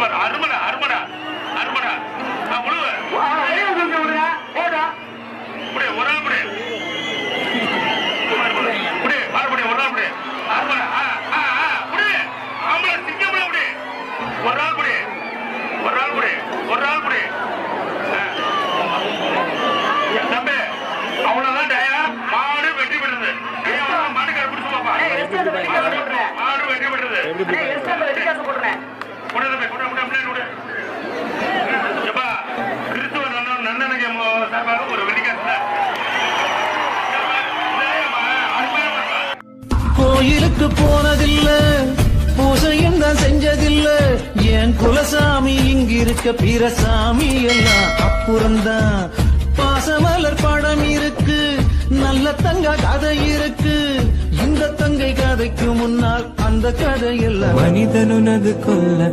super அருமடா அருமடா அருமடா உழுவு புடி ஒரு நாள் புடி புடி மறுபடி ஒரு நாள் புடி அருமடா புடி ஆம்பளை சிங்கம்ல புடி ஒரு நாள் புடி ஒரு நாள் புடி ஒரு நாள் புடி தம்பி அவ்வளவுதான் டயா மாடு வெற்றி பெற்றது மாட்டுக்கார பிடிச்சு பாப்பா மாடு வெற்றி பெற்றது கிறிஸ்துவ நன்னனுக்கு சார்பாக ஒரு வெள்ளிக்காசு கோயிலுக்கு போனதில்ல பூசையும் தான் செஞ்சதில்ல என் குலசாமி இங்கிருக்க பிரசாமி எல்லாம் அப்புறம்தான் பாசமலர் படம் இருக்கு நல்ல தங்க கதை இருக்கு இந்த தங்கை கதைக்கு முன்னால் அந்த கதை எல்லாம் மனிதனுனது கொல்ல